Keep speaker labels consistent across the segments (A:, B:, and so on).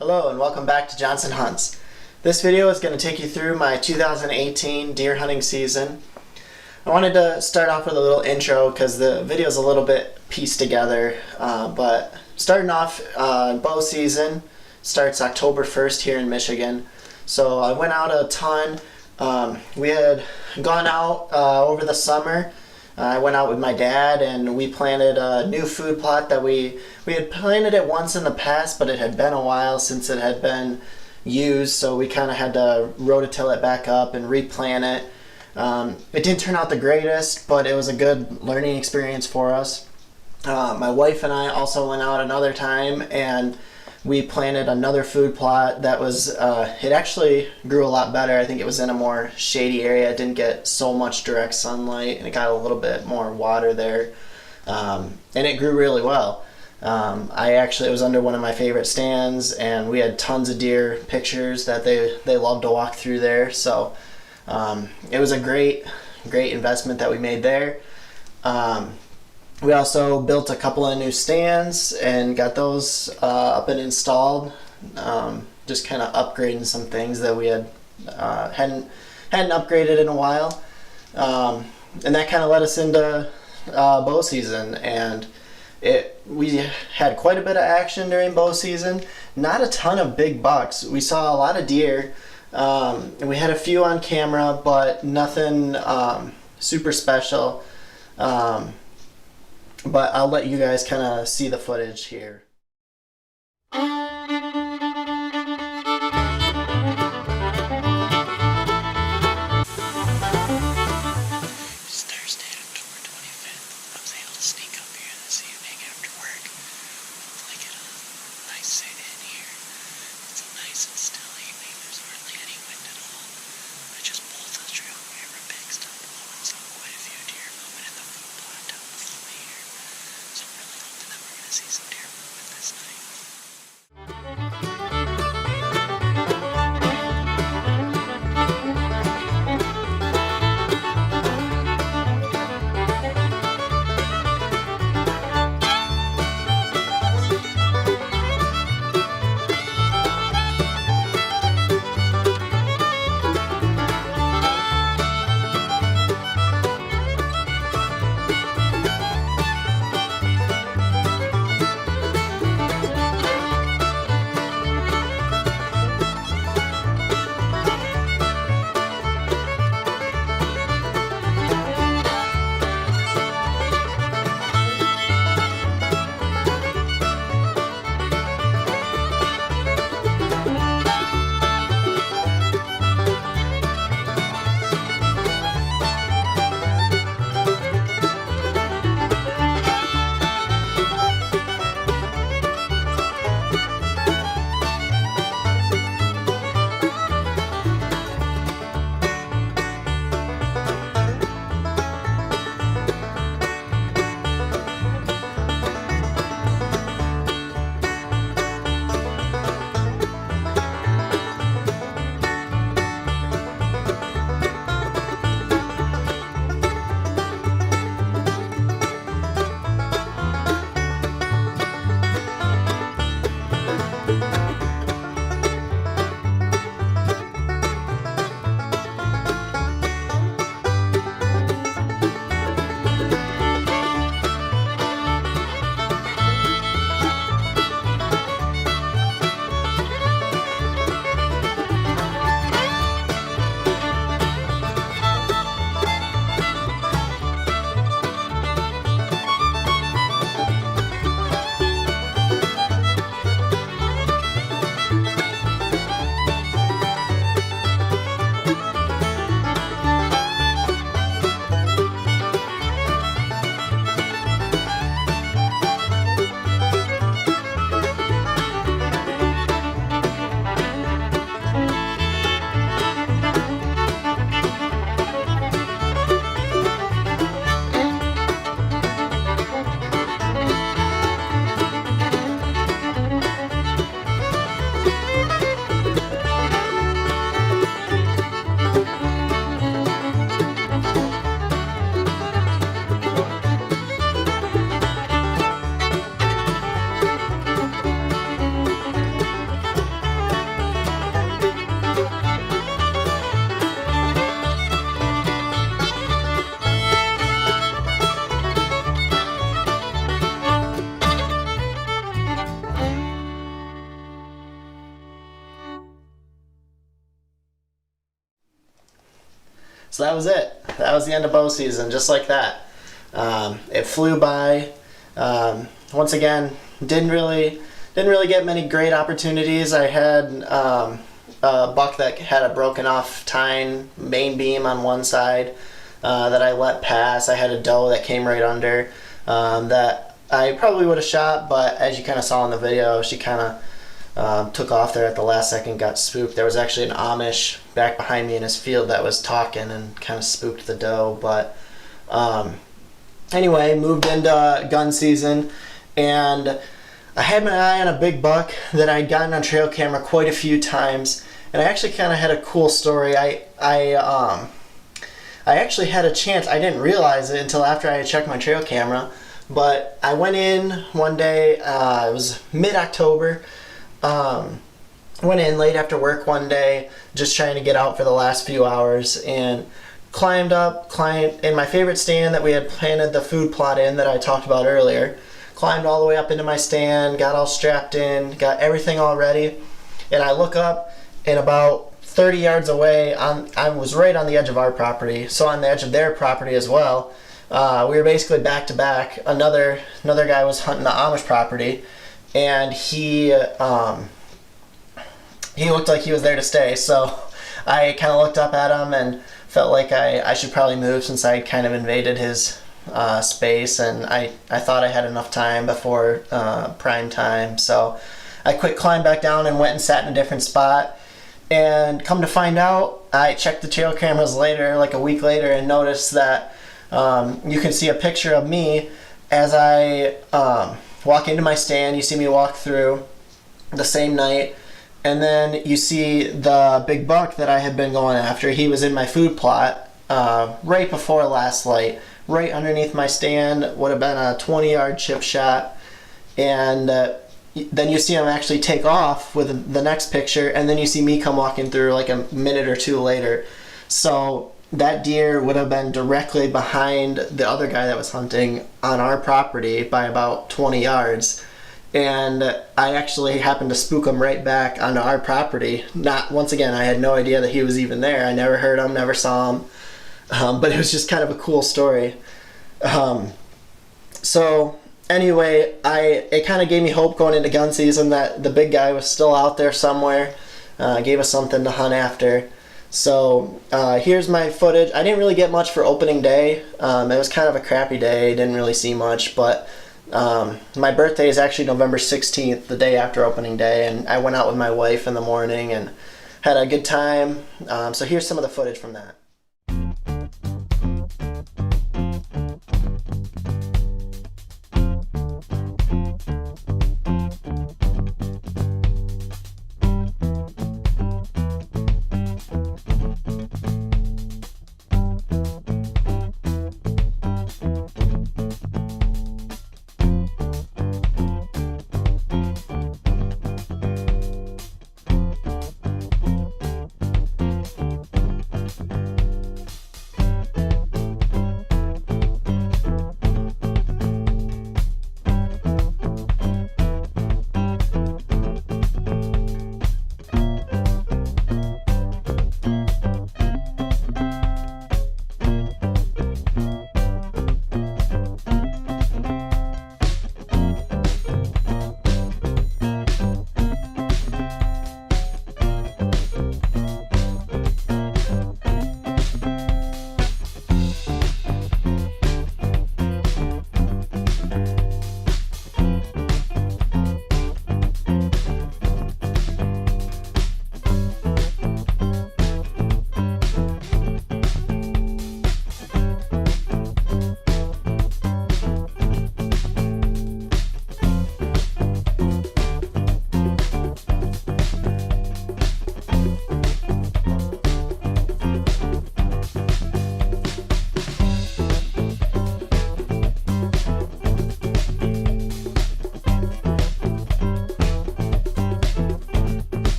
A: Hello and welcome back to Johnson Hunts. This video is going to take you through my 2018 deer hunting season. I wanted to start off with a little intro because the video is a little bit pieced together, but starting off, bow season starts October 1st here in Michigan. So I went out a ton. We had gone out over the summer. I went out with my dad and we planted a new food plot that we had planted it once in the past, but it had been a while since it had been used, so we kind of had to rototill it back up and replant it. It didn't turn out the greatest, but it was a good learning experience for us. My wife and I also went out another time and we planted another food plot that was, it actually grew a lot better. I think it was in a more shady area. It didn't get so much direct sunlight and it got a little bit more water there. And it grew really well. It was under one of my favorite stands and we had tons of deer pictures that they love to walk through there. So it was a great investment that we made there. We also built a couple of new stands and got those up and installed. Just kind of upgrading some things that we hadn't upgraded in a while. And that kind of led us into bow season, and we had quite a bit of action during bow season. Not a ton of big bucks. We saw a lot of deer, and we had a few on camera, but nothing super special. But I'll let you guys kind of see the footage here.
B: It's Thursday, October 25th. I was able to sneak up here this evening after work. Hopefully get a nice sit in here. It's a nice and still evening. There's hardly any wind at all. I just pulled the trail camera pics down below and saw quite a few deer moving in the food plot down below me here. So I'm really hoping that we're going to see some deer movement this night.
A: So that was it. That was the end of bow season, just like that. It flew by. Once again, didn't really get many great opportunities. I had a buck that had a broken off tine main beam on one side that I let pass. I had a doe that came right under that I probably would have shot, but as you kind of saw in the video, she kind of took off there at the last second, got spooked. There was actually an Amish back behind me in his field that was talking and kind of spooked the doe. But anyway, moved into gun season, and I had my eye on a big buck that I'd gotten on trail camera quite a few times, and I actually kind of had a cool story. I actually had a chance. I didn't realize it until after I had checked my trail camera, but I went in one day. It was mid-October. Went in late after work one day, just trying to get out for the last few hours, and climbed in my favorite stand that we had planted the food plot in that I talked about earlier. Climbed all the way up into my stand, got all strapped in, got everything all ready, and I look up, and about 30 yards away, I was right on the edge of our property, so on the edge of their property as well. We were basically back to back. Another guy was hunting the Amish property, and he looked like he was there to stay. So I kind of looked up at him and felt like I should probably move, since I kind of invaded his space, and I thought I had enough time before prime time. So I climbed back down and went and sat in a different spot. And come to find out, I checked the trail cameras later, like a week later, and noticed that you can see a picture of me as I walk into my stand. You see me walk through the same night, and then you see the big buck that I had been going after. He was in my food plot right before last light, right underneath my stand. Would have been a 20-yard chip shot, and then you see him actually take off with the next picture, and then you see me come walking through like a minute or two later. So that deer would have been directly behind the other guy that was hunting on our property by about 20 yards. And I actually happened to spook him right back onto our property. Once again, I had no idea that he was even there. I never heard him, never saw him. But it was just kind of a cool story. So anyway, it kind of gave me hope going into gun season that the big guy was still out there somewhere. Gave us something to hunt after. So here's my footage. I didn't really get much for opening day. It was kind of a crappy day. Didn't really see much, but my birthday is actually November 16th, the day after opening day, and I went out with my wife in the morning and had a good time. So here's some of the footage from that.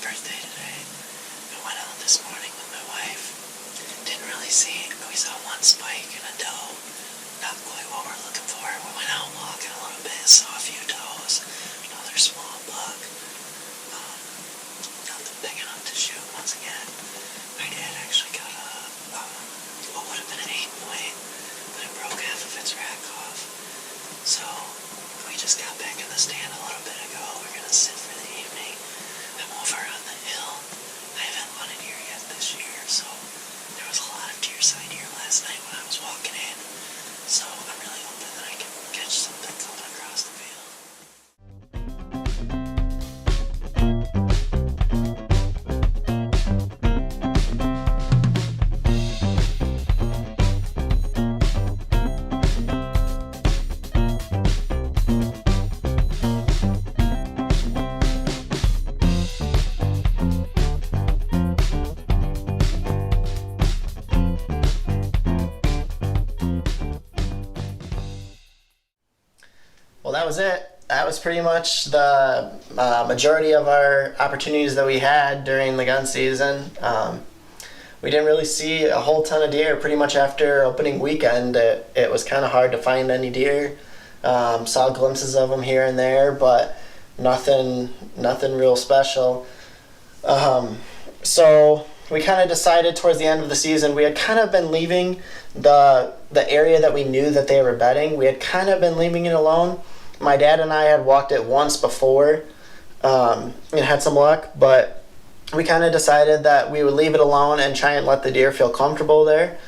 B: birthday today. I went out this morning with my wife. Didn't really see, we saw one spike and a doe. Not quite what we're looking for. We went out walking a little bit, saw a few does, another small buck. Nothing big enough to shoot once again. My dad actually got what would have been an 8-point, but it broke half of its rack off. So we just got back in the stand a little bit ago. We're gonna sit for the evening. I'm over on the hill. I haven't hunted here yet this year, so there was a lot of deer sign here last night when I was walking in. So I'm really hoping that I can catch something coming across the field.
A: Well, that was it. That was pretty much the majority of our opportunities that we had during the gun season. We didn't really see a whole ton of deer. Pretty much after opening weekend, it was kind of hard to find any deer. Saw glimpses of them here and there, but nothing real special. So we kind of decided towards the end of the season, we had kind of been leaving the area that we knew that they were bedding. We had kind of been leaving it alone. My dad and I had walked it once before and had some luck, but we kind of decided that we would leave it alone and try and let the deer feel comfortable there.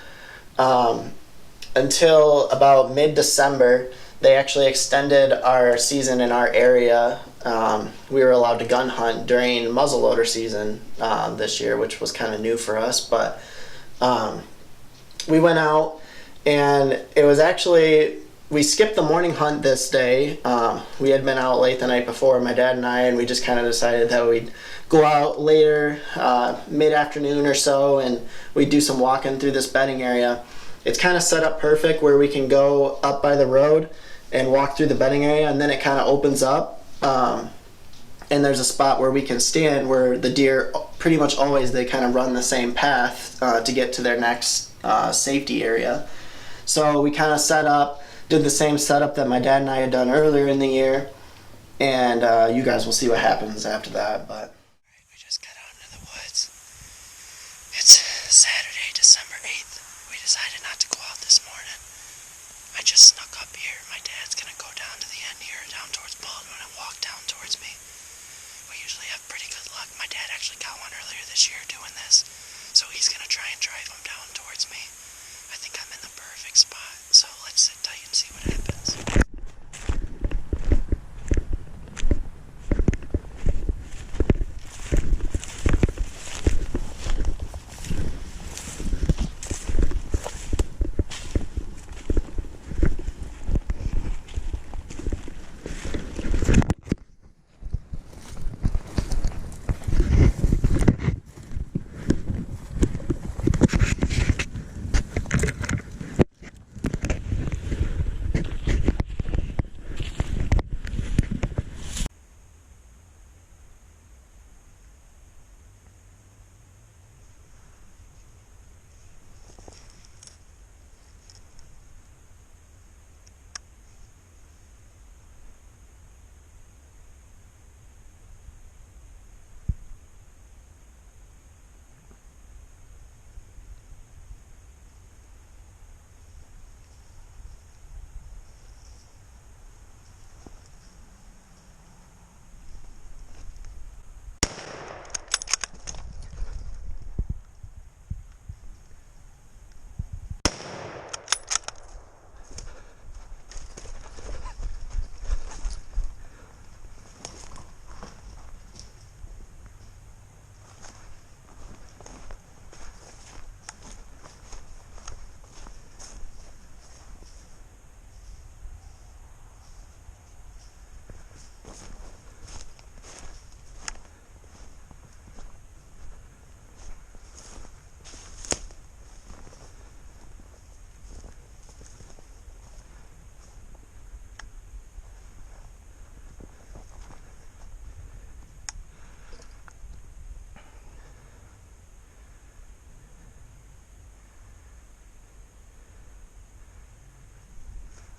A: Until about mid-December, they actually extended our season in our area. We were allowed to gun hunt during muzzleloader season this year, which was kind of new for us, but we went out, and it was actually, we skipped the morning hunt this day. We had been out late the night before, my dad and I, and we just kind of decided that we'd go out later, mid-afternoon or so, and we'd do some walking through this bedding area. It's kind of set up perfect where we can go up by the road and walk through the bedding area, and then it kind of opens up, and there's a spot where we can stand where the deer pretty much always, they kind of run the same path to get to their next safety area. So we kind of set up, did the same setup that my dad and I had done earlier in the year, and you guys will see what happens after that. But
B: We just got out into the woods. It's Saturday, December 8th. We decided not to go out this morning. I just snuck up here. My dad's gonna go down to the end here, down towards Baldwin, and walk down towards me. We usually have pretty good luck. My dad actually got one earlier this year doing this, so he's gonna try and drive him down towards me. I think I'm in the perfect spot, so let's sit tight and see what happens.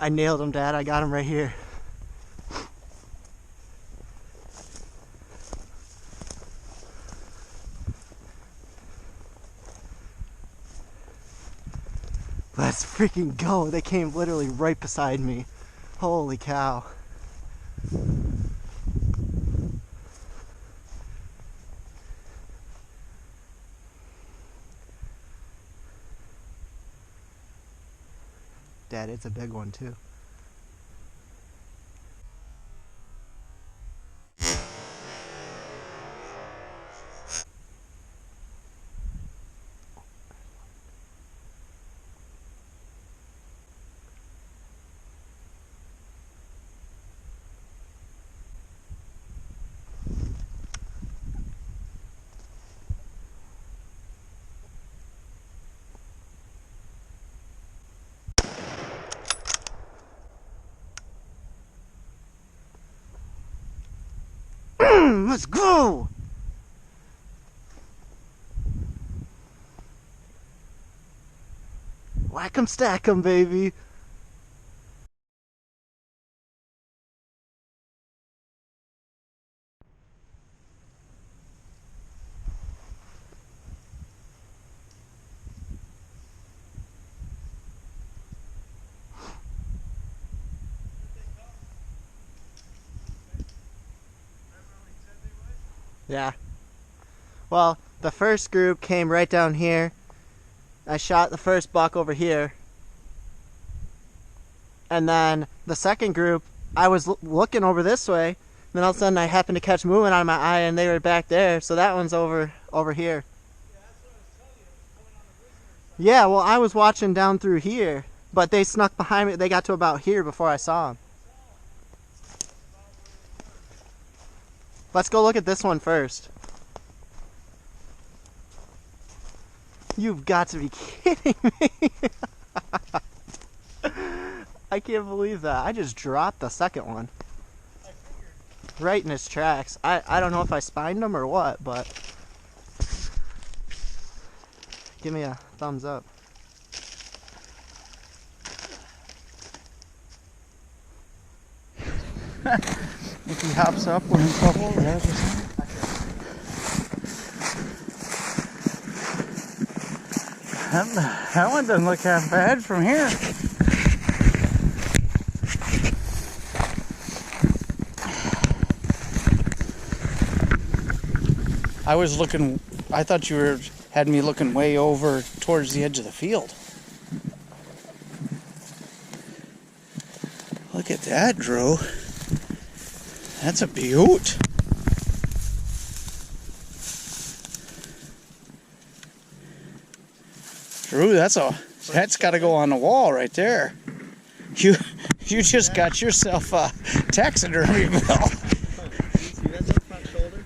A: I nailed him, Dad. I got him right here. Let's freaking go. They came literally right beside me. Holy cow. Dad, it's a big one too. Let's go! Whack 'em, stack 'em, baby. Yeah. Well, the first group came right down here. I shot the first buck over here. And then the second group, I was looking over this way. Then all of a sudden I happened to catch movement on my eye and they were back there. So that one's over here. Yeah, well, I was watching down through here. But they snuck behind me. They got to about here before I saw them. Let's go look at this one first. You've got to be kidding me. I can't believe that. I just dropped the second one. Right in his tracks. I don't know if I spined him or what, but give me a thumbs up.
C: If he hops up when he's up over there. That one doesn't look half bad from here. I thought you had me looking way over towards the edge of the field. Look at that, Drew. That's a beaut. Drew, that's got to go on the wall right there. You just got yourself a taxidermy bill.
A: See that front shoulder?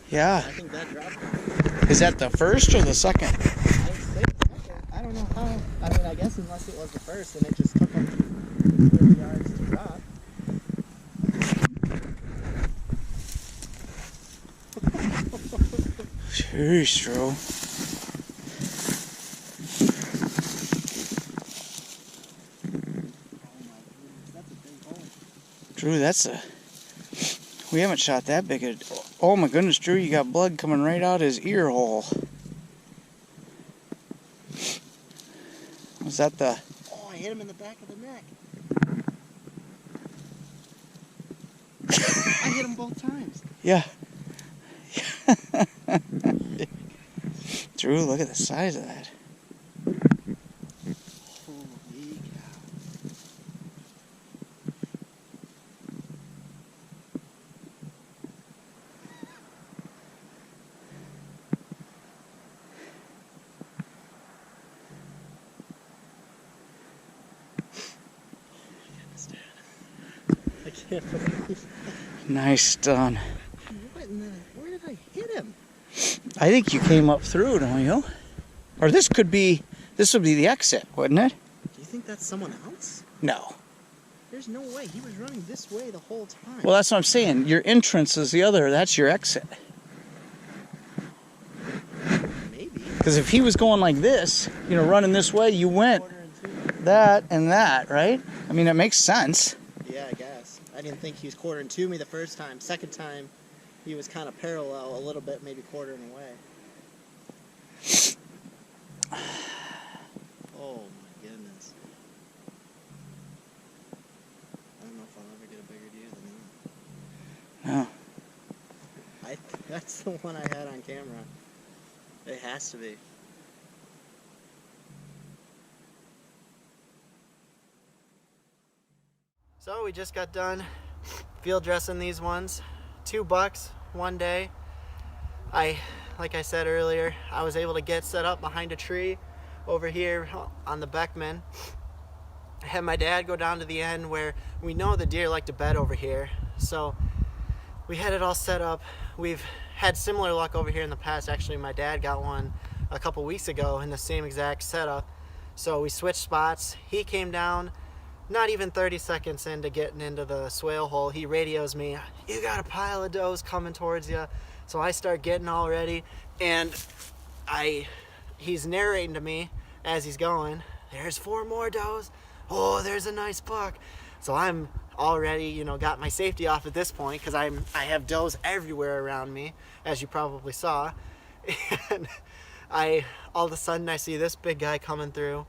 C: Yeah.
A: I think that dropped.
C: Is that the first or the second?
A: I don't know how. I mean, I guess unless it was the first and it just took them 30 yards to drop.
C: Jeez, Drew. Drew, we haven't shot that big. Oh my goodness, Drew, you got blood coming right out his ear hole. Was that the...
A: Oh, I hit him in the back of the neck. I hit him both times.
C: Yeah. Drew, look at the size of that.
A: Holy cow. I can't believe.
C: Nice done.
A: Where did I hit him?
C: I think you came up through, don't you? Or this would be the exit, wouldn't it?
A: Do you think that's someone else?
C: No.
A: There's no way. He was running this way the whole time.
C: Well, that's what I'm saying. Your entrance is the other. That's your exit.
A: Maybe.
C: Because if he was going like this, running this way, you went that and that, right? I mean, it makes sense.
A: Yeah, I guess. I didn't think he was quartering to me the first time. Second time, he was kind of parallel a little bit, maybe quartering away. Oh my goodness. I don't know if I'll ever get a bigger deer than that.
C: No.
A: That's the one I had on camera. It has to be. So we just got done field dressing these ones. $2 one day. Like I said earlier, I was able to get set up behind a tree over here on the Beckman. I had my dad go down to the end where we know the deer like to bed over here. So we had it all set up. We've had similar luck over here in the past. Actually, my dad got one a couple weeks ago in the same exact setup. So we switched spots. He came down, not even 30 seconds into getting into the swale hole, he radios me, "You got a pile of does coming towards you." So I start getting all ready, and he's narrating to me as he's going, "There's 4 more does. Oh, there's a nice buck." So I'm already, you know, got my safety off at this point because I have does everywhere around me, as you probably saw. And all of a sudden I see this big guy coming through.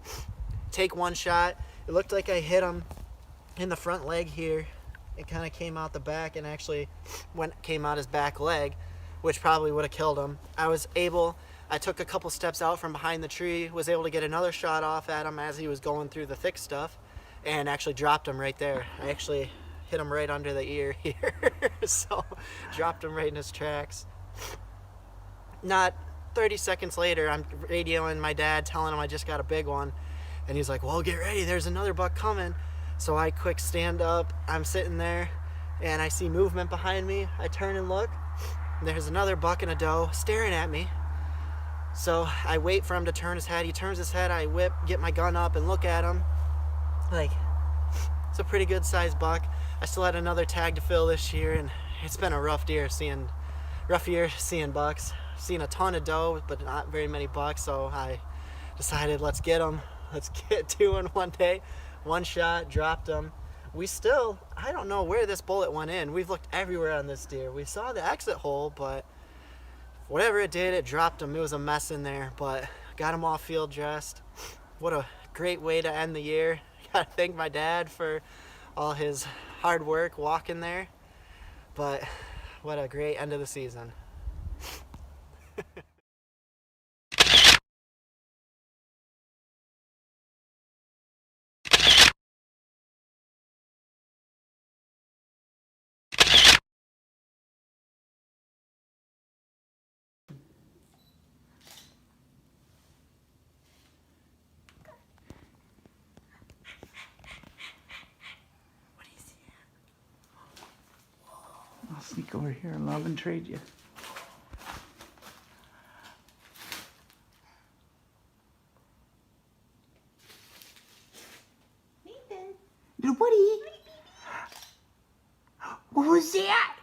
A: Take one shot. It looked like I hit him in the front leg here. It kind of came out the back and actually came out his back leg, which probably would have killed him. I took a couple steps out from behind the tree, was able to get another shot off at him as he was going through the thick stuff, and actually dropped him right there. I actually hit him right under the ear here. So dropped him right in his tracks. Not 30 seconds later, I'm radioing my dad, telling him I just got a big one. And he's like, "Well, get ready, there's another buck coming." So I quick stand up, I'm sitting there, and I see movement behind me. I turn and look, and there's another buck and a doe staring at me. So I wait for him to turn his head. He turns his head, I whip, get my gun up and look at him. Like, it's a pretty good sized buck. I still had another tag to fill this year, and it's been a rough year seeing bucks. Seen a ton of doe, but not very many bucks, so I decided let's get them. Let's get 2 in one day. One shot, dropped him. I don't know where this bullet went in. We've looked everywhere on this deer. We saw the exit hole, but whatever it did, it dropped him. It was a mess in there, but got him all field dressed. What a great way to end the year. Gotta thank my dad for all his hard work walking there, but what a great end of the season.
C: I'll sneak over here and love and trade you.
D: Little buddy. What was that?